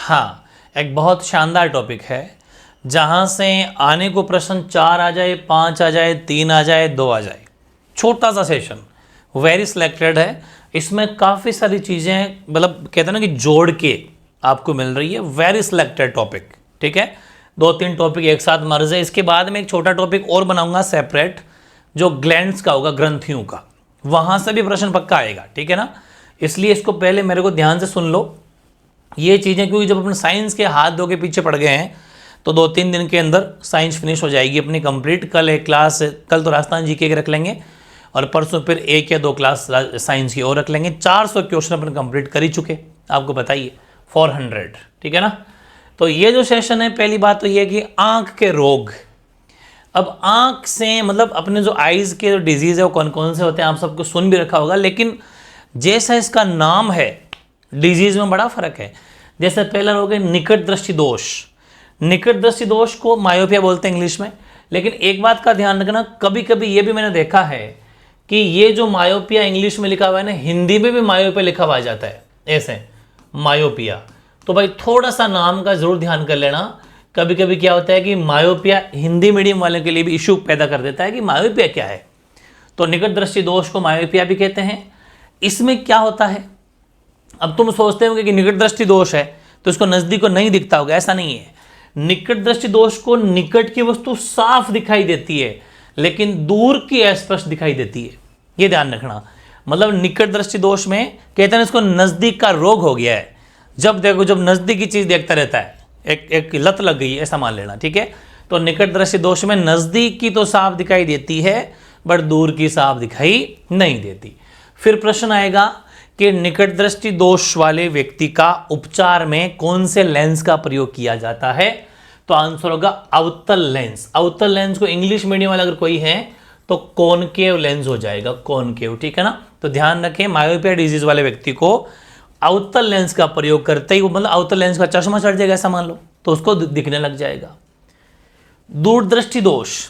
हाँ, एक बहुत शानदार टॉपिक है जहाँ से आने को प्रश्न 4 आ जाए, 5 आ जाए, 3 आ जाए, 2 आ जाए। छोटा सा सेशन, वेरी सिलेक्टेड है। इसमें काफ़ी सारी चीज़ें मतलब कहते हैं ना कि जोड़ के आपको मिल रही है। वेरी सिलेक्टेड टॉपिक, ठीक है। 2-3 टॉपिक एक साथ मर्ज है। इसके बाद में एक छोटा टॉपिक और बनाऊंगा सेपरेट, जो ग्लैंड्स का होगा, ग्रंथियों का। वहाँ से भी प्रश्न पक्का आएगा, ठीक है ना। इसलिए इसको पहले मेरे को ध्यान से सुन लो ये चीज़ें, क्योंकि जब अपने साइंस के हाथ धो के पीछे पड़ गए हैं तो 2-3 दिन के अंदर साइंस फिनिश हो जाएगी अपनी कंप्लीट। कल एक क्लास, कल तो राजस्थान जीके के रख लेंगे और परसों फिर 1 या 2 क्लास साइंस की और रख लेंगे। 400 क्वेश्चन अपन कंप्लीट कर ही चुके, आपको बताइए 400, ठीक है ना। तो ये जो सेशन है, पहली बात तो ये है कि आँख के रोग। अब आँख से मतलब अपने जो आइज़ के जो डिजीज़ है वो कौन कौन से होते हैं आप सबको सुन भी रखा होगा, लेकिन जैसा इसका नाम है डिजीज़ में बड़ा फ़र्क है। जैसे पहला रोग है निकट दृष्टि दोष। निकट दृष्टि दोष को मायोपिया बोलते हैं इंग्लिश में। लेकिन एक बात का ध्यान रखना, कभी कभी ये भी मैंने देखा है कि ये जो मायोपिया इंग्लिश में लिखा हुआ है ना, हिंदी में भी मायोपिया लिखा हुआ जाता है ऐसे, मायोपिया। तो भाई थोड़ा सा नाम का जरूर ध्यान कर लेना। कभी कभी क्या होता है कि मायोपिया हिंदी मीडियम वाले के लिए भी इशू पैदा कर देता है कि मायोपिया क्या है। तो निकट दृष्टि दोष को मायोपिया भी कहते हैं। इसमें क्या होता है, अब तुम सोचते होगे कि निकट दृष्टि दोष है तो इसको नजदीक को नहीं दिखता होगा, ऐसा नहीं है। निकट दृष्टि दोष को निकट की वस्तु साफ दिखाई देती है लेकिन दूर की अस्पष्ट दिखाई देती है, ये ध्यान रखना। मतलब निकट दृष्टि दोष में कहते हैं इसको नजदीक का रोग हो गया है। जब देखो, जब नजदीक की चीज देखता रहता है, एक लत लग गई है ऐसा मान लेना, ठीक है। तो निकट दृष्टि दोष में नजदीक की तो साफ दिखाई देती है बट दूर की साफ दिखाई नहीं देती। फिर प्रश्न आएगा कि निकट दृष्टि दोष वाले व्यक्ति का उपचार में कौन से लेंस का प्रयोग किया जाता है। तो आंसर होगा अवतल लेंस। अवतल लेंस को इंग्लिश मीडियम वाला अगर कोई है तो कॉनकेव लेंस हो जाएगा, कॉनकेव, ठीक है ना। तो ध्यान रखें, मायोपिया डिजीज वाले व्यक्ति को अवतल लेंस का प्रयोग करते ही, मतलब अवतल लेंस का चश्मा चढ़ जाएगा ऐसा मान लो, तो उसको दिखने लग जाएगा। दूरदृष्टि दोष,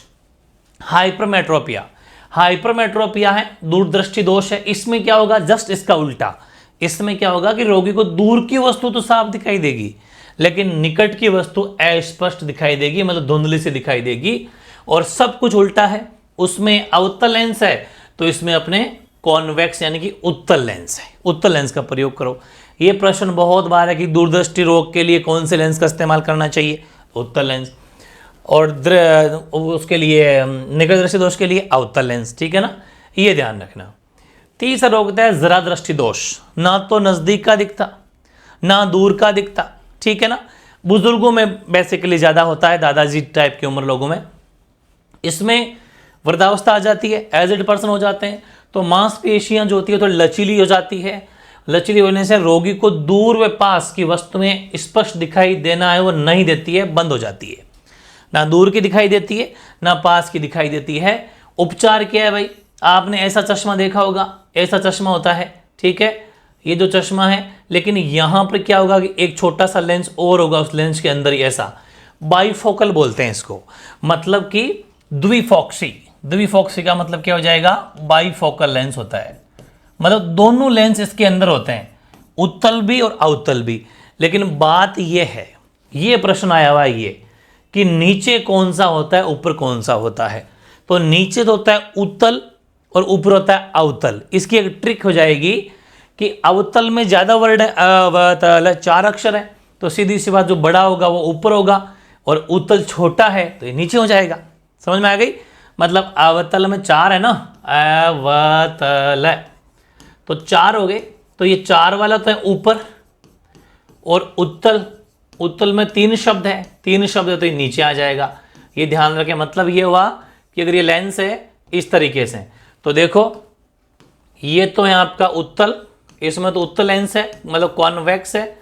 हाइपरमेट्रोपिया। हाइपरमेट्रोपिया है, दूरदृष्टि दोष है। इसमें क्या होगा, जस्ट इसका उल्टा। इसमें क्या होगा कि रोगी को दूर की वस्तु तो साफ दिखाई देगी लेकिन निकट की वस्तु अस्पष्ट दिखाई देगी, मतलब धुंधली से दिखाई देगी। और सब कुछ उल्टा है, उसमें अवतल लेंस है तो इसमें अपने कॉन्वेक्स यानी कि उत्तल लेंस है। उत्तल लेंस का प्रयोग करो। ये प्रश्न बहुत बार है कि दूरदृष्टि रोग के लिए कौन से लेंस का इस्तेमाल करना चाहिए, उत्तल लेंस। और उसके लिए निकट दृष्टि दोष के लिए अवतल लेंस, ठीक है ना, ये ध्यान रखना। तीसरा रोग होता है जरा दृष्टि दोष। ना तो नजदीक का दिखता ना दूर का दिखता, ठीक है ना। बुजुर्गों में बेसिकली ज्यादा होता है, दादाजी टाइप की उम्र लोगों में। इसमें वृद्धावस्था आ जाती है, एजेड पर्सन हो जाते हैं तो मांसपेशियां जो होती है तो लचीली हो जाती है। लचीली होने से रोगी को दूर व पास की वस्तुएं स्पष्ट दिखाई देना है वो नहीं देती है, बंद हो जाती है। ना दूर की दिखाई देती है ना पास की दिखाई देती है। उपचार क्या है भाई, आपने ऐसा चश्मा देखा होगा, ऐसा चश्मा होता है, ठीक है, ये जो चश्मा है, लेकिन यहां पर क्या होगा कि एक छोटा सा लेंस और होगा उस लेंस के अंदर ही, ऐसा बाइफोकल बोलते हैं इसको, मतलब कि द्विफोक्सी। द्विफोक्सी का मतलब क्या हो जाएगा, बाइफोकल लेंस होता है, मतलब दोनों लेंस इसके अंदर होते हैं, उत्तल भी और अवतल भी। लेकिन बात यह है, ये प्रश्न आया हुआ है ये कि नीचे कौन सा होता है ऊपर कौन सा होता है। तो नीचे तो होता है उत्तल और ऊपर होता है अवतल। इसकी एक ट्रिक हो जाएगी कि अवतल में ज्यादा वर्ड है, अवतल 4 अक्षर है तो सीधी सी बात, जो बड़ा होगा वो ऊपर होगा और उत्तल छोटा है तो ये नीचे हो जाएगा। समझ में आ गई, मतलब अवतल में 4 है ना, अवतल तो 4 हो गए, तो ये 4 वाला तो है ऊपर, और उत्तल, उत्तल में 3 शब्द है, 3 शब्द है तो ये नीचे आ जाएगा। ये ध्यान रखें। मतलब ये हुआ कि अगर ये लेंस है इस तरीके से तो देखो, ये तो है आपका उत्तल, इसमें तो उत्तल लेंस है मतलब कॉन्वेक्स है,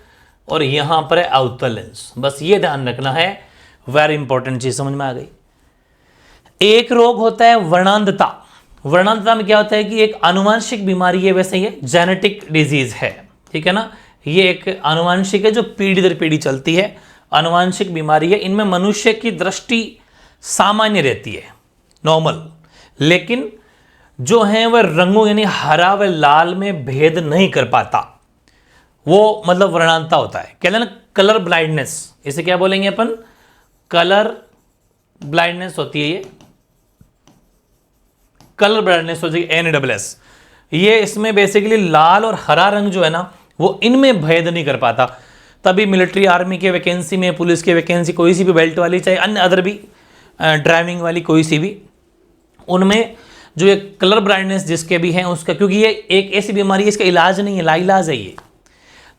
और यहां पर है अवतल लेंस। बस ये ध्यान रखना है, वेरी इंपॉर्टेंट चीज समझ में आ गई। एक रोग होता है वर्णांधता। वर्णांधता में क्या होता है कि एक आनुवंशिक बीमारी है, वैसे ये जेनेटिक डिजीज है, ठीक है ना। ये एक आनुवंशिक है जो पीढ़ी दर पीढ़ी चलती है, आनुवंशिक बीमारी है। इनमें मनुष्य की दृष्टि सामान्य रहती है, नॉर्मल, लेकिन जो है वह रंगों यानी हरा व लाल में भेद नहीं कर पाता। वो मतलब वर्णांतता होता है। कहते हैं ना कलर ब्लाइंडनेस, इसे क्या बोलेंगे अपन, कलर ब्लाइंडनेस होती है, ये कलर ब्लाइंडनेस होती है NASS। ये इसमें बेसिकली लाल और हरा रंग जो है ना वो इनमें भेद नहीं कर पाता। तभी मिलिट्री आर्मी के वैकेंसी में, पुलिस के वैकेंसी, कोई सी भी बेल्ट वाली, चाहे अन्य अदर भी ड्राइविंग वाली कोई सी भी, उनमें जो ये कलर ब्लाइंडनेस जिसके भी हैं उसका, क्योंकि ये एक ऐसी बीमारी है इसका इलाज नहीं है, लाइलाज है ये।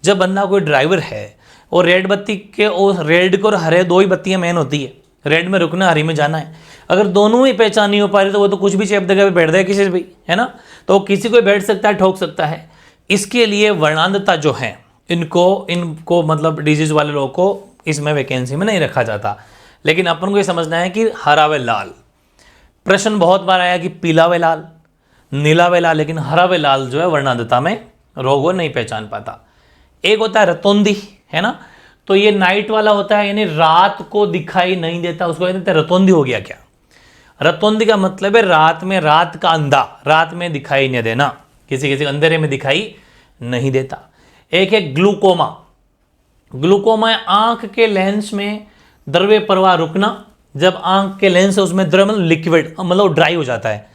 जब बंदा कोई ड्राइवर है और रेड बत्ती के, और रेड को और हरे दो ही बत्तियां मेन होती है, रेड में रुकना, हरी में जाना है। अगर दोनों ही पहचान नहीं हो पा रही तो वो तो कुछ भी चेप देगा, बैठ देगा किसी से भी, है ना। तो किसी को बैठ सकता है, ठोक सकता है। इसके लिए वर्णांतता जो है इनको मतलब डिजीज वाले लोगों को इसमें वैकेंसी में नहीं रखा जाता। लेकिन अपन को ये समझना है कि हरा व लाल, प्रश्न बहुत बार आया कि पीला व लाल, नीला व लाल, लेकिन हरा व लाल जो है वर्णांतता में रोग वो नहीं पहचान पाता। एक होता है रतौंधी, है ना, तो ये नाइट वाला होता है, यानी रात को दिखाई नहीं देता, उसको कहते हैं रतौंधी। हो गया क्या, रतौंधी का मतलब है रात में, रात का अंधा, रात में दिखाई नहीं देना, किसी किसी अंधेरे में दिखाई नहीं देता। एक है ग्लूकोमा, ग्लूकोमा आंख के लेंस में द्रव्य प्रवाह रुकना। जब आंख के लेंस है उसमें द्रव्य मतलब लिक्विड, मतलब ड्राई हो जाता है,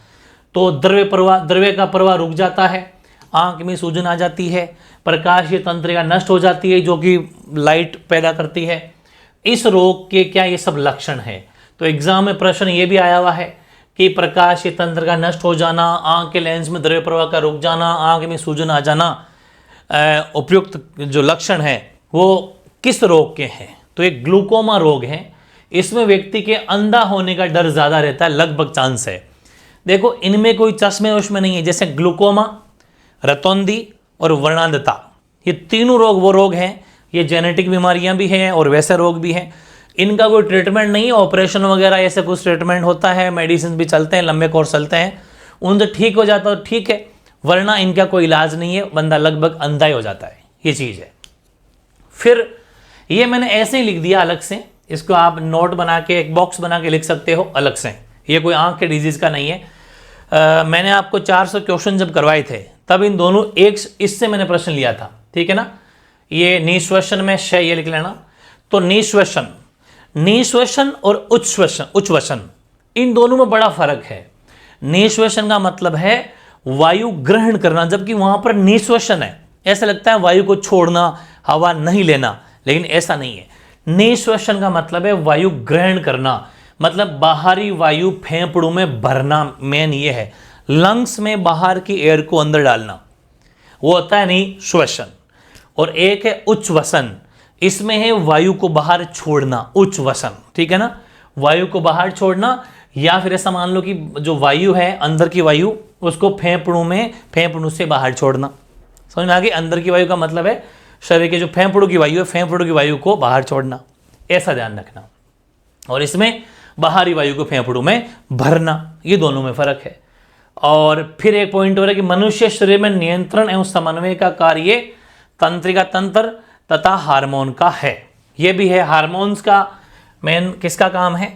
तो द्रव्य का प्रवाह रुक जाता है, आंख में सूजन आ जाती है, प्रकाशीय तंत्रिका नष्ट हो जाती है जो कि लाइट पैदा करती है। इस रोग के क्या ये सब लक्षण है? तो एग्जाम में प्रश्न ये भी आया हुआ है कि प्रकाशीय तंत्रिका नष्ट हो जाना, आंख के लेंस में द्रव्य प्रवाह का रुक जाना, आंख में सूजन आ जाना, उपयुक्त जो लक्षण है वो किस रोग के हैं? तो एक ग्लूकोमा रोग है। इसमें व्यक्ति के अंधा होने का डर ज़्यादा रहता है, लगभग चांस है। देखो इनमें कोई चश्मे वश्मे नहीं है, जैसे ग्लूकोमा, रतौंधी और वर्णांधता, ये तीनों रोग वो रोग हैं, ये जेनेटिक बीमारियां भी हैं और वैसे रोग भी हैं। इनका कोई ट्रीटमेंट नहीं है, ऑपरेशन वगैरह ऐसे कुछ ट्रीटमेंट होता है, मेडिसिन भी चलते हैं, लंबे कोर्स चलते हैं, उनसे ठीक हो जाता है ठीक है, वरना इनका कोई इलाज नहीं है, बंदा लगभग अंधा ही हो जाता है, ये चीज़ है। फिर ये मैंने ऐसे ही लिख दिया अलग से, इसको आप नोट बना के एक बॉक्स बना के लिख सकते हो अलग से, ये कोई आंख के डिजीज़ का नहीं है। मैंने आपको 400 क्वेश्चन जब करवाए थे तब इन दोनों एक इससे मैंने प्रश्न लिया था, ठीक है ना। ये निश्वसन में श ये लिख लेना। तो निश्वसन और उच्छ्वसन इन दोनों में बड़ा फर्क है। निश्वसन का मतलब है वायु ग्रहण करना, जबकि वहां पर निश्वसन है, ऐसा लगता है वायु को छोड़ना, हवा नहीं लेना, लेकिन ऐसा नहीं है। निश्वसन का मतलब है वायु ग्रहण करना, मतलब बाहरी वायु फेफड़ों में भरना, मेन ये है, लंग्स में बाहर की एयर को अंदर डालना, वो होता है निश्वसन। और एक है उच्छ्वसन, इसमें है वायु को बाहर छोड़ना, उच्छ्वसन, ठीक है ना, वायु को बाहर छोड़ना। या फिर ऐसा मान लो कि जो वायु है अंदर की वायु, उसको फेफड़ों से बाहर छोड़ना। समझ में आ गई? अंदर की वायु का मतलब है शरीर के जो फेफड़ों की वायु है, फेफड़ों की वायु को बाहर छोड़ना, ऐसा ध्यान रखना। और इसमें बाहरी वायु को फेफड़ों में भरना, ये दोनों में फर्क है। और फिर एक पॉइंट हो रहा है कि मनुष्य शरीर में नियंत्रण एवं समन्वय का कार्य तंत्रिका तंत्र तथा हार्मोन का है। ये भी है, हार्मोन्स का मेन किसका काम है?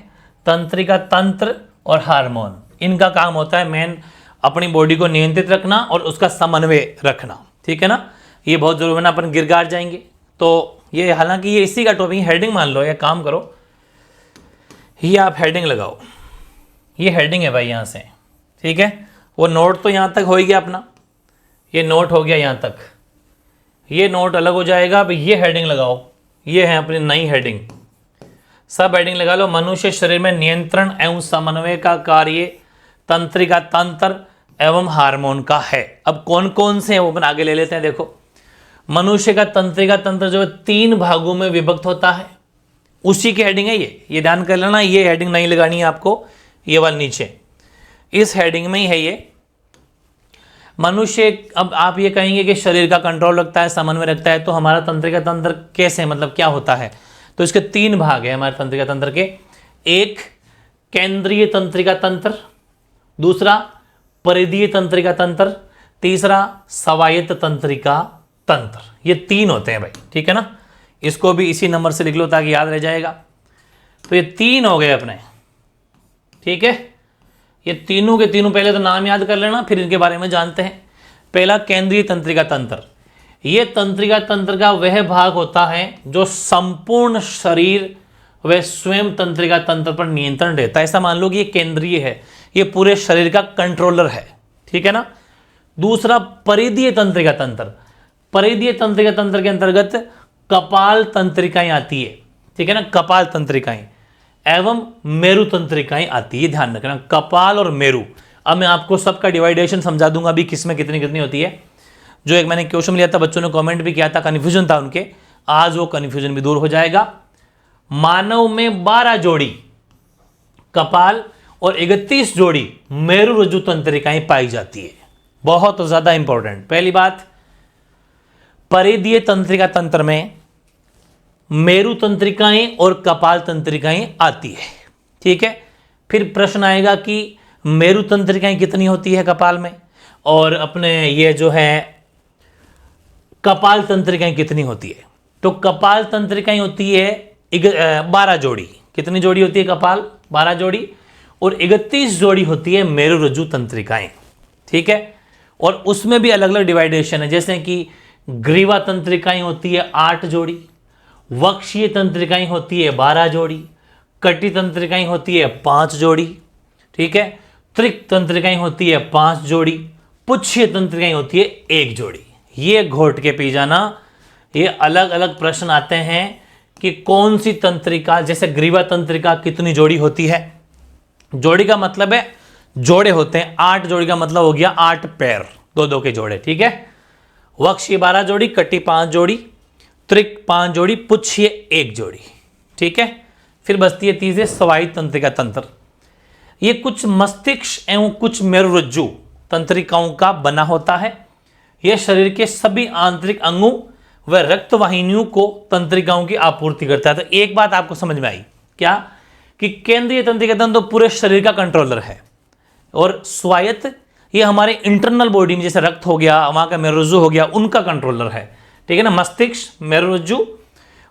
तंत्रिका तंत्र और हार्मोन, इनका काम होता है मेन अपनी बॉडी को नियंत्रित रखना और उसका समन्वय रखना, ठीक है ना। ये बहुत जरूरी है ना, अपन गिरगार जाएंगे तो ये, हालांकि ये इसी का टॉपिक, हेडिंग मान लो, या काम करो, ये आप हेडिंग लगाओ, ये हेडिंग है भाई यहाँ से, ठीक है। वो नोट तो यहाँ तक हो गया अपना, ये नोट हो गया यहाँ तक, ये नोट अलग हो जाएगा। अब ये हेडिंग लगाओ, ये है अपनी नई हेडिंग, सब हेडिंग लगा लो। मनुष्य शरीर में नियंत्रण एवं समन्वय का कार्य तंत्रिका तंत्र एवं हार्मोन का है। अब कौन कौन से हैं वो अपन आगे ले लेते हैं। देखो, मनुष्य का तंत्रिका तंत्र जो है 3 भागों में विभक्त होता है, उसी की हेडिंग है ये ध्यान कर लेना। ये हेडिंग नहीं लगानी है आपको, ये वाला नीचे इस हेडिंग में ही है ये। मनुष्य, अब आप ये कहेंगे कि शरीर का कंट्रोल रखता है, समन्वय रखता है, तो हमारा तंत्रिका तंत्र कैसे, मतलब क्या होता है? तो इसके 3 भाग है हमारे तंत्रिका तंत्र के। एक केंद्रीय तंत्रिका तंत्र, दूसरा परिधीय तंत्रिका तंत्र, तीसरा स्वायत्त तंत्रिका तंत्र। ये 3 होते हैं भाई, ठीक है ना। इसको भी इसी नंबर से लिख लो ताकि याद रह जाएगा। तो ये 3 हो गए अपने, ठीक है। ये तीनों के तीनों, पहले तो नाम याद कर लेना, फिर इनके बारे में जानते हैं। पहला केंद्रीय तंत्रिका तंत्र, ये तंत्रिका तंत्र का वह भाग होता है जो संपूर्ण शरीर व स्वयं तंत्रिका तंत्र पर नियंत्रण रहता है। ऐसा मान लो कि ये केंद्रीय है, ये पूरे शरीर का कंट्रोलर है, ठीक है ना। दूसरा परिधीय तंत्रिका तंत्र, परिधीय तंत्रिका तंत्र के अंतर्गत कपाल तंत्रिकाएं आती है, ठीक है ना, कपाल तंत्रिकाएं एवं मेरु तंत्रिकाएं आती है, ध्यान रखना, कपाल और मेरु। अब मैं आपको सबका डिवाइडेशन समझा दूंगा अभी किसमें कितनी कितनी होती है। जो एक मैंने क्वेश्चन लिया था, बच्चों ने कमेंट भी किया था, कन्फ्यूजन था उनके, आज वो कन्फ्यूजन भी दूर हो जाएगा। मानव में 12 जोड़ी कपाल और 31 जोड़ी मेरु रज्जु तंत्रिकाएं पाई जाती है। बहुत ज्यादा इंपॉर्टेंट। पहली बात, परिधीय तंत्रिका तंत्र में मेरु तंत्रिकाएं और कपाल तंत्रिकाएं आती है, ठीक है। फिर प्रश्न आएगा कि मेरु तंत्रिकाएं कितनी होती है कपाल में, और अपने ये जो है कपाल तंत्रिकाएं कितनी होती है। तो कपाल तंत्रिकाएं होती है 12 जोड़ी। कितनी जोड़ी होती है कपाल? 12 जोड़ी। और 31 जोड़ी होती है मेरु रज्जु तंत्रिकाएं, ठीक है। और उसमें भी अलग अलग डिवाइडेशन है, जैसे कि ग्रीवा तंत्रिकाएं होती है 8 जोड़ी, वक्षीय तंत्रिकाएं होती है 12 जोड़ी, कटी तंत्रिकाएं होती है 5 जोड़ी, ठीक है। त्रिक तंत्रिकाएं होती है 5 जोड़ी, पुच्छीय तंत्रिकाएं होती है 1 जोड़ी। ये घोट के पी जाना, ये अलग अलग प्रश्न आते हैं कि कौन सी तंत्रिका, जैसे ग्रीवा तंत्रिका कितनी जोड़ी होती है। जोड़ी का मतलब है जोड़े होते हैं, 8 जोड़ी का मतलब हो गया 8 पैर, 2-2 के जोड़े, ठीक है। वक्षीय 12 जोड़ी, कटी 5 जोड़ी, त्रिक 5 जोड़ी, पुच्छीय 1 जोड़ी, ठीक है। फिर बचती है तीसरे स्वायु तंत्रिका तंत्र। ये कुछ मस्तिष्क एवं कुछ मेरुरज्जु तंत्रिकाओं का बना होता है। यह शरीर के सभी आंतरिक अंगों व रक्त वाहिनियों को तंत्रिकाओं की आपूर्ति करता है। तो एक बात आपको समझ में आई क्या, कि केंद्रीय तंत्रिका तंत्र तो पूरे शरीर का कंट्रोलर है, और स्वायत्त ये हमारे इंटरनल बॉडी में, जैसे रक्त हो गया, वहां का मेरुरज्जु हो गया, उनका कंट्रोलर है, ठीक है ना। मस्तिष्क, मेरुरज्जु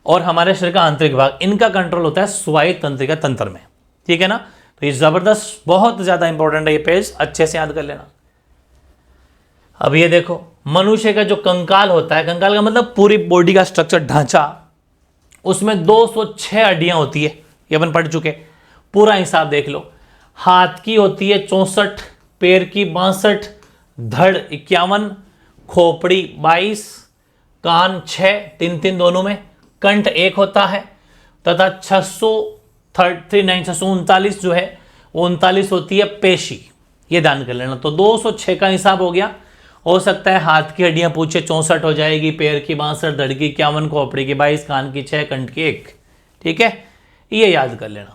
और हमारे शरीर का आंतरिक भाग, इनका कंट्रोल होता है स्वायत्त तंत्रिका तंत्र में, ठीक है ना। तो ये जबरदस्त, बहुत ज्यादा इंपॉर्टेंट है ये पेज, अच्छे से याद कर लेना। अब ये देखो, मनुष्य का जो कंकाल होता है, कंकाल का मतलब पूरी बॉडी का स्ट्रक्चर, ढांचा, उसमें 206 हड्डियां होती है, ये अपन पढ़ चुके, पूरा हिसाब देख लो। हाथ की होती है 64, पैर की 62, धड़ 51, खोपड़ी 22, कान 6, 3-3 दोनों में, कंठ 1 होता है, तथा 639 जो है वो 39 होती है पेशी। ये ध्यान कर लेना। तो 206 का हिसाब हो गया। हो सकता है हाथ की हड्डियां पूछे 64 हो जाएगी, पैर की 62, धड़ की 51, खोपड़ी की 22, कान की 6, कंठ की 1, ठीक है। ये याद कर लेना।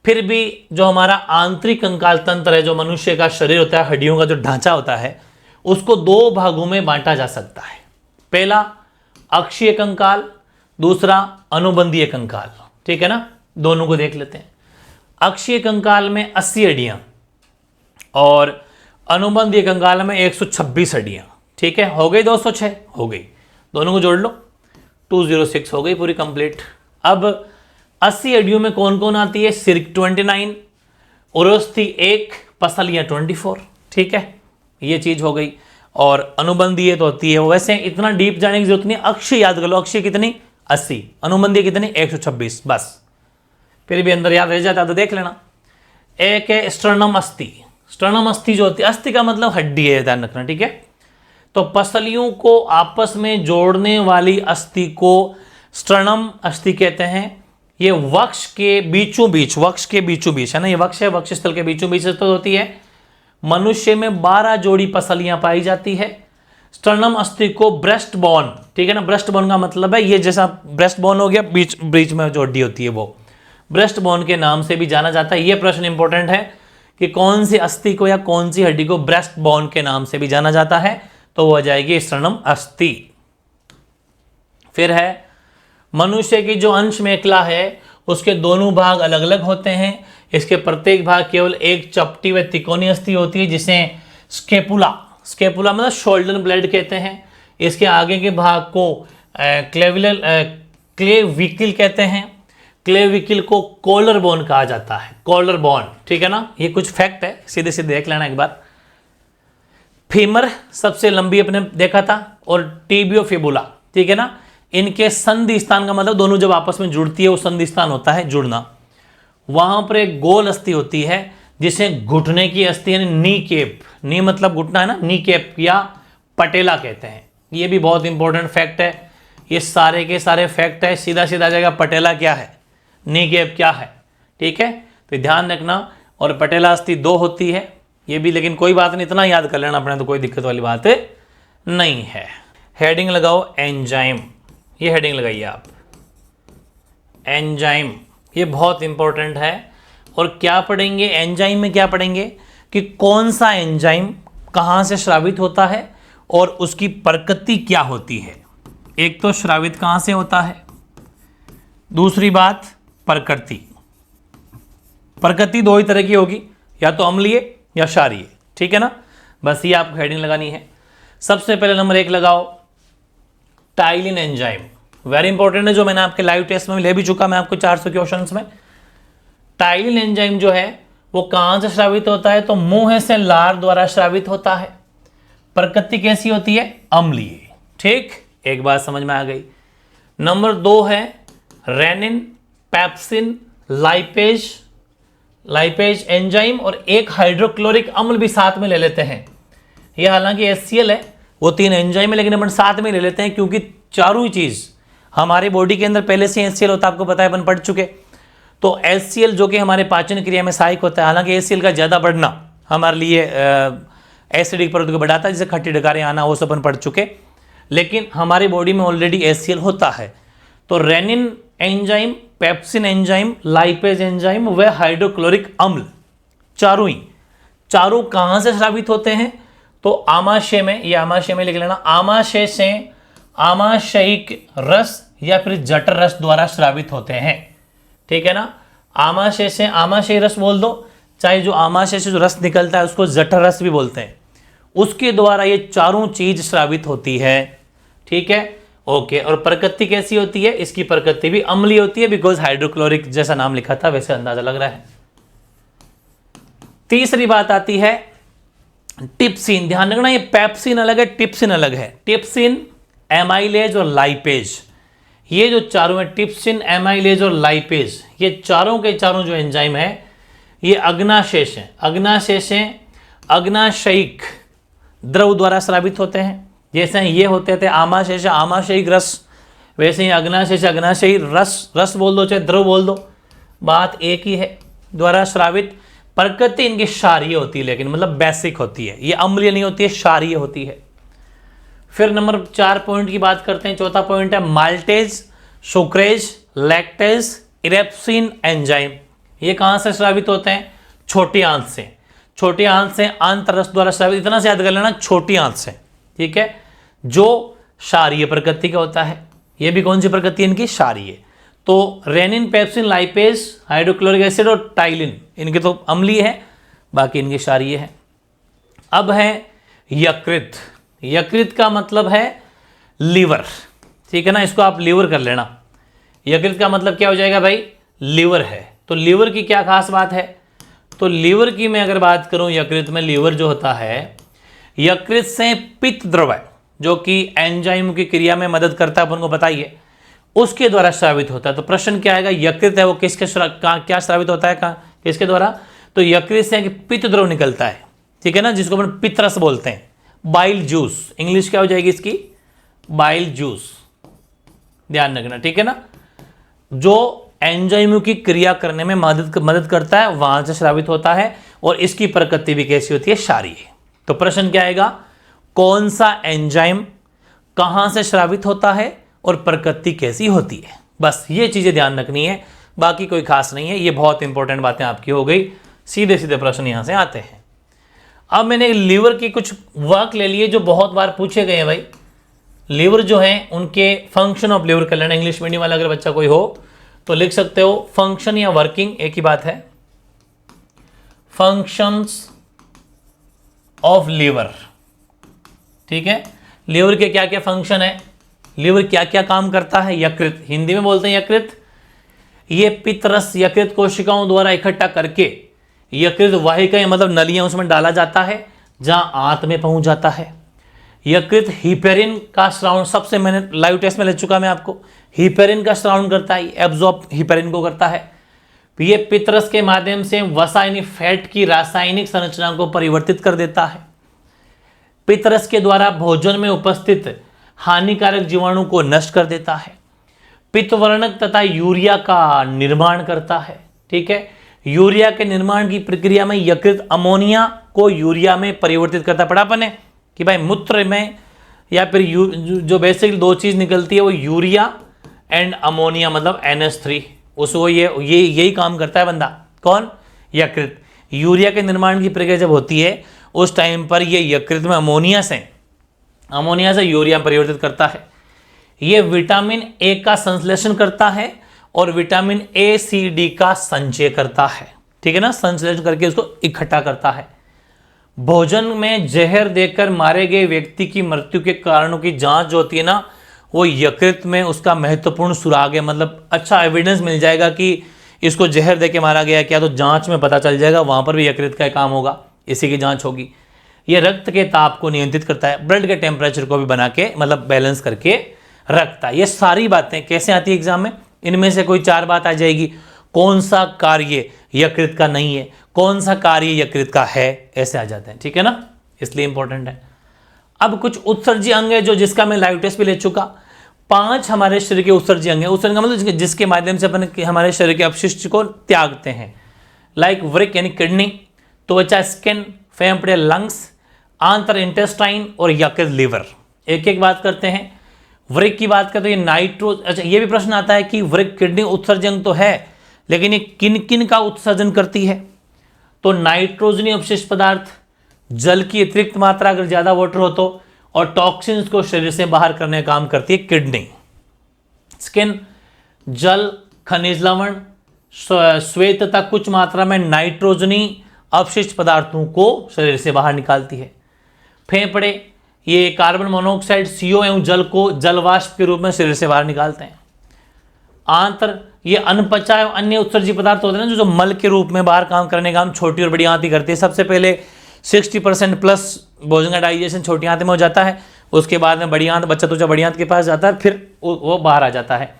फिर भी जो हमारा आंतरिक कंकाल तंत्र है, जो मनुष्य का शरीर होता है, हड्डियों का जो ढांचा होता है, उसको 2 भागों में बांटा जा सकता है। पहला अक्षीय कंकाल, दूसरा अनुबंधीय कंकाल, ठीक है ना। दोनों को देख लेते हैं। अक्षीय कंकाल में 80 हड्डियां और अनुबंधीय कंकाल में 126 हड्डियां, ठीक है। हो गई 206, हो गई, दोनों को जोड़ लो, 206 हो गई पूरी कंप्लीट। अब 80 हड्डियों में कौन कौन आती है? सिर 29, उरोस्थी 1, पसलियां 24, ठीक है, ये चीज हो गई। और अनुबंधीय तो होती है, वैसे इतना डीप जाने की जरूरत नहीं। अक्षीय याद कर लो, अक्षीय कितनी? 80, अनुबंधीय कितनी? 126, बस। फिर भी अंदर याद रह जाता तो देख लेना। एक है स्टर्नम अस्थि। स्टर्नम अस्थि जो होती है, अस्थि का मतलब हड्डी है, ध्यान रखना, ठीक है। तो पसलियों को आपस में जोड़ने वाली अस्थि को स्टर्नम अस्थि कहते हैं। ये वक्ष के बीचों बीच, वक्ष के बीचों बीच है ना, ये वक्ष है, वक्ष स्थल के बीचों बीच स्थित होती है। मनुष्य में 12 जोड़ी पसलियां पाई जाती है। स्टर्नम अस्थि को ब्रेस्ट बोन, ठीक है ना, ब्रेस्ट बोन का मतलब है ये जैसा ब्रेस्ट बोन हो गया, बीच बीच में जो हड्डी होती है वो ब्रेस्ट बोन के नाम से भी जाना जाता है। ये प्रश्न इंपॉर्टेंट है कि कौन सी अस्थि को या कौन सी हड्डी को ब्रेस्ट बोन के नाम से भी जाना जाता है, तो वो आ जाएगी स्टर्नम अस्थि। फिर है मनुष्य की जो अंश मेखला है, उसके दोनों भाग अलग अलग होते हैं। इसके प्रत्येक भाग केवल एक चपटी व तिकोनी अस्थि होती है, जिसे स्केपुला, स्केपुला मतलब शोल्डर ब्लेड कहते हैं। इसके आगे के भाग को क्लेविकल कहते हैं। क्लेविकल को कॉलर बोन कहा जाता है, कॉलर बोन, ठीक है ना। ये कुछ फैक्ट है, सीधे सीधे देख लेना एक बार। फीमर सबसे लंबी अपने देखा था, और टिबियो फिबुला, ठीक है ना, इनके संधि स्थान का मतलब दोनों जब आपस में जुड़ती है वो संधि स्थान होता है, जुड़ना। वहां पर एक गोल अस्थि होती है जिसे घुटने की अस्थि यानी नी केप, नी मतलब घुटना है ना, नी केप या पटेला कहते हैं। ये भी बहुत इंपॉर्टेंट फैक्ट है, ये सारे के सारे फैक्ट है, सीधा सीधा जाएगा पटेला क्या है, नी केप क्या है, ठीक है, तो ध्यान रखना। और पटेला अस्थि 2 होती है ये भी, लेकिन कोई बात नहीं, इतना याद कर लेना अपने, तो कोई दिक्कत वाली बात नहीं है। हेडिंग लगाओ एंजाइम, ये हेडिंग लगाइए आप, एंजाइम, ये बहुत इंपॉर्टेंट है। और क्या पढ़ेंगे एंजाइम में, क्या पढ़ेंगे कि कौन सा एंजाइम कहाँ से स्रावित होता है और उसकी प्रकृति क्या होती है। एक तो स्रावित कहाँ से होता है, दूसरी बात प्रकृति। प्रकृति 2 ही तरह की होगी, या तो अम्लीय या क्षारीय, ठीक है ना, बस ये आपको हेडिंग लगानी है। सबसे पहले नंबर 1 लगाओ टाइलिन एंजाइम, वेरी इंपॉर्टेंट है, जो मैंने आपके लाइव टेस्ट में ले भी चुका मैं आपको 400 क्वेश्चंस में। टाइलिन एंजाइम जो है वो कहां से स्रावित होता है, तो मुंह से लार द्वारा स्रावित होता है। प्रकृति कैसी होती है, अम्लीय, ठीक, एक बात समझ में आ गई। नंबर 2 है rennin pepsin lipase, lipase enzyme, और एक हाइड्रोक्लोरिक अम्ल भी साथ में ले लेते हैं। ये हालांकि HCl है, वो 3 एंजाइम है, लेकिन अपन साथ में ले लेते हैं क्योंकि चारों ही चीज हमारे बॉडी के अंदर पहले से HCl होता है, आपको पता है, अपन पढ़ चुके। तो HCl जो कि हमारे पाचन क्रिया में सहायक होता है, हालांकि HCl का ज़्यादा बढ़ना हमारे लिए एसिडिक प्रवृत्ति को बढ़ाता है, जैसे खट्टी डकारें आना, वो सब अपन पढ़ चुके, लेकिन हमारी बॉडी में ऑलरेडी HCl होता है। तो rennin enzyme, pepsin enzyme, lipase enzyme व हाइड्रोक्लोरिक अम्ल, चारों कहाँ से स्रावित होते हैं, तो आमाशय में, ये आमाशय में लिख लेना, आमाशय से आमाशयिक रस या फिर जठर रस द्वारा स्रावित होते हैं, ठीक है ना। आमाशय से आमाशयी रस बोल दो, चाहे जो आमाशय से जो रस निकलता है उसको जठर रस भी बोलते हैं, उसके द्वारा ये चारों चीज स्रावित होती है, ठीक है, ओके। और प्रकृति कैसी होती है, इसकी प्रकृति भी अम्लीय होती है, बिकॉज हाइड्रोक्लोरिक जैसा नाम लिखा था वैसे अंदाजा लग रहा है। तीसरी बात आती है टिप्सिन, ध्यान रखना ये पेप्सिन अलग है, टिप्सिन अलग है। टिप्सिन, एमाइलेज और लाइपेज, ये जो चारों है टिप्सिन, एमाइलेज और लाइपेज, ये चारों के चारों जो एंजाइम है ये अग्नाशेष हैं, अग्नाशयिक द्रव द्वारा स्रावित होते हैं। जैसे ये होते थे आमाशय से आमाशयिक रस, वैसे ही अग्नाशय से अग्नाशयी रस बोल दो चाहे द्रव बोल दो, बात एक ही है, द्वारा स्रावित। प्रकृति इनकी क्षारीय होती है, लेकिन मतलब बेसिक होती है, ये अम्लीय नहीं होती है, क्षारीय होती है। फिर नंबर 4 पॉइंट की बात करते हैं, चौथा पॉइंट है maltase, sucrase, lactase, erepsin enzyme, ये कहाँ से स्रावित होते हैं, छोटी आंत से, छोटी आंत से आंतरस द्वारा स्रावित, इतना से याद कर लेना, छोटी आंत से, ठीक है, जो क्षारीय प्रकृति का होता है। ये भी कौन सी प्रकृति है इनकी, क्षारीय। तो rennin, pepsin, lipase, hydrochloric acid और टाइलिन, इनके तो अम्लीय है, बाकी इनके क्षारीय है। अब है यकृत, यकृत का मतलब है लीवर, ठीक है ना, इसको आप लीवर कर लेना। यकृत का मतलब क्या हो जाएगा भाई, लीवर है। तो लीवर की क्या खास बात है, तो लीवर की मैं अगर बात करूं, यकृत में लीवर जो होता है, यकृत से पित्त द्रव है जो कि एंजाइम की क्रिया में मदद करता है, अपन को बताइए, उसके द्वारा स्रावित होता है। तो प्रश्न क्या आएगा, यकृत है वो किसके क्या स्रावित होता है, किसके द्वारा, तो यकृत से पित्त द्रव निकलता है, ठीक है ना, जिसको अपन पित्तरस बोलते हैं, बाइल जूस, इंग्लिश क्या हो जाएगी इसकी, बाइल जूस, ध्यान रखना, ठीक है ना, जो एंजाइमों की क्रिया करने में मदद करता है, वहां से स्रावित होता है, और इसकी प्रकृति भी कैसी होती है, क्षारीय। तो प्रश्न क्या आएगा, कौन सा एंजाइम कहां से स्रावित होता है और प्रकृति कैसी होती है, बस ये चीजें ध्यान रखनी है, बाकी कोई खास नहीं है। ये बहुत इंपॉर्टेंट बातें आपकी हो गई, सीधे सीधे प्रश्न यहां से आते हैं। अब मैंने लीवर की कुछ वर्क ले लिए जो बहुत बार पूछे गए हैं भाई। लीवर जो है उनके फंक्शन ऑफ लीवर कर लेना, इंग्लिश मीडियम वाला अगर बच्चा कोई हो तो लिख सकते हो, फंक्शन या वर्किंग एक ही बात है, फंक्शंस ऑफ लीवर, ठीक है। लीवर के क्या क्या फंक्शन है, लीवर क्या क्या काम करता है, यकृत, हिंदी में बोलते हैं यकृत, ये पित्तरस यकृत कोशिकाओं द्वारा इकट्ठा करके यकृत वाहिका मतलब नलियां उसमें डाला जाता है, जहां आंत में पहुंच जाता है। यकृत हिपेरिन का श्रावण, सबसे मैंने लाइव टेस्ट में ले चुका मैं आपको, हिपेरिन का श्रावण करता है, एब्जॉर्ब हिपेरिन को करता है। ये पित्तरस के माध्यम से वसा यानी फैट की रासायनिक संरचना को परिवर्तित कर देता है। पित्तरस के द्वारा भोजन में उपस्थित हानिकारक जीवाणु को नष्ट कर देता है। पित्तवर्णक तथा यूरिया का निर्माण करता है। ठीक है, यूरिया के निर्माण की प्रक्रिया में यकृत अमोनिया को यूरिया में परिवर्तित करता। पढ़ा अपन ने कि भाई मूत्र में या फिर जो बेसिकली दो चीज निकलती है वो यूरिया एंड अमोनिया, मतलब NH3, उसको ये यही काम करता है बंदा। कौन? यकृत। यूरिया के निर्माण की प्रक्रिया जब होती है उस टाइम पर ये यकृत में अमोनिया से यूरिया परिवर्तित करता है। ये विटामिन ए का संश्लेषण करता है और विटामिन ए सी डी का संचय करता है। ठीक है ना, संश्लेषण करके उसको इकट्ठा करता है। भोजन में जहर देकर मारे गए व्यक्ति की मृत्यु के कारणों की जांच जो होती है ना, वो यकृत में उसका महत्वपूर्ण सुराग है, मतलब अच्छा एविडेंस मिल जाएगा कि इसको जहर देके मारा गया क्या, तो जांच में पता चल जाएगा, वहां पर भी यकृत का काम होगा, इसी की जांच होगी। ये रक्त के ताप को नियंत्रित करता है, ब्लड के टेम्परेचर को भी बना के मतलब बैलेंस करके रखता है। ये सारी बातें कैसे आती है एग्जाम में, इनमें से कोई 4 बात आ जाएगी। कौन सा कार्य यकृत का नहीं है, कौन सा कार्य यकृत का है, ऐसे आ जाते हैं। ठीक है ना, इसलिए इंपॉर्टेंट है। अब कुछ उत्सर्जी अंग है जो जिसका मैं लाइव टेस्ट भी ले चुका। 5 हमारे शरीर के उत्सर्जी अंग है। उत्सर्जी का मतलब जिसके माध्यम से अपन हमारे शरीर के अपशिष्ट को त्यागते हैं, लाइक वृक्क यानी किडनी, त्वचा स्किन, फेफड़े लंग्स, आंतर इंटेस्टाइन और यकृत लिवर। एक एक बात करते हैं। वृक्क की बात करते हैं, नाइट्रोज, अच्छा ये भी प्रश्न आता है कि वृक्क किडनी उत्सर्जी अंग तो है, लेकिन ये किन किन का उत्सर्जन करती है, तो नाइट्रोजनी अपशिष्ट पदार्थ, जल की अतिरिक्त मात्रा अगर ज्यादा वाटर हो तो, और टॉक्सिन्स को शरीर से बाहर करने का काम करती है किडनी। स्किन, जल, खनिज लवण, श्वेत तथा कुछ मात्रा में नाइट्रोजनी अपशिष्ट पदार्थों को शरीर से बाहर निकालती है। फेफड़े, ये कार्बन मोनोऑक्साइड CO एवं जल को जलवाष्प के रूप में शरीर से बाहर निकालते हैं। आंत्र, ये अनपचा एवं अन्य उत्सर्जी पदार्थ होते हैं ना जो मल के रूप में बाहर काम करने का काम छोटी और बड़ी आंत करती है। सबसे पहले 60% प्लस भोजन का डाइजेशन छोटी आंत में हो जाता है, उसके बाद में बड़ी आंत, बच्चा तुझा बड़ी आंत के पास जाता है, फिर वो बाहर आ जाता है।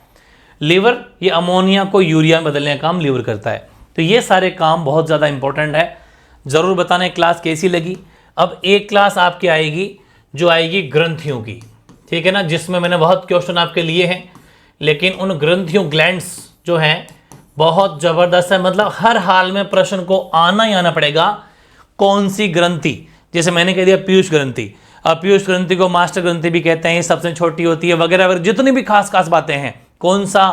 लीवर, ये अमोनिया को यूरिया में बदलने का काम लीवर करता है। तो ये सारे काम बहुत ज़्यादा इंपॉर्टेंट है, ज़रूर बताना क्लास कैसी लगी। अब एक क्लास आपकी आएगी जो आएगी ग्रंथियों की, ठीक है ना, जिसमें मैंने बहुत क्वेश्चन आपके लिए हैं, लेकिन उन ग्रंथियों ग्लैंड्स जो हैं बहुत ज़बरदस्त है, मतलब हर हाल में प्रश्न को आना ही आना पड़ेगा। कौन सी ग्रंथि, जैसे मैंने कह दिया पीयूष ग्रंथि, अब पीयूष ग्रंथि को मास्टर ग्रंथि भी कहते हैं, सबसे छोटी होती है वगैरह वगैरह, जितनी भी खास खास बातें हैं। कौन सा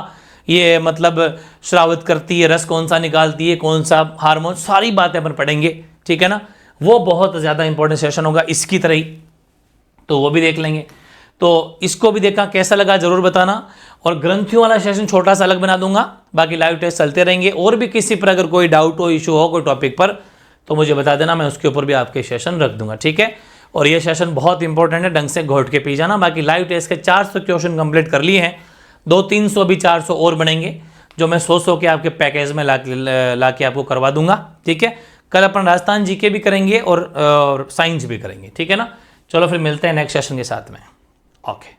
ये मतलब श्रावित करती है, रस कौन सा निकालती है, कौन सा हार्मोन, सारी बातें अपन पढ़ेंगे, ठीक है ना। वो बहुत ज़्यादा इंपॉर्टेंट सेशन होगा इसकी तरह ही, तो वो भी देख लेंगे। तो इसको भी देखा कैसा लगा जरूर बताना, और ग्रंथियों वाला सेशन छोटा सा अलग बना दूंगा, बाकी लाइव टेस्ट चलते रहेंगे। और भी किसी पर अगर कोई डाउट हो, इशू हो कोई टॉपिक पर, तो मुझे बता देना, मैं उसके ऊपर भी आपके सेशन रख दूंगा, ठीक है। और ये सेशन बहुत इंपॉर्टेंट है, ढंग से घोट के पी जाना। बाकी लाइव टेस्ट के 400 क्वेश्चन कंप्लीट कर लिए हैं, 200-300 भी 400 और बनेंगे, जो मैं 100 के आपके पैकेज में ला के आपको करवा दूंगा, ठीक है। कल अपन राजस्थान जीके भी करेंगे और साइंस भी करेंगे, ठीक है ना। चलो फिर मिलते हैं नेक्स्ट सेशन के साथ में, ओके।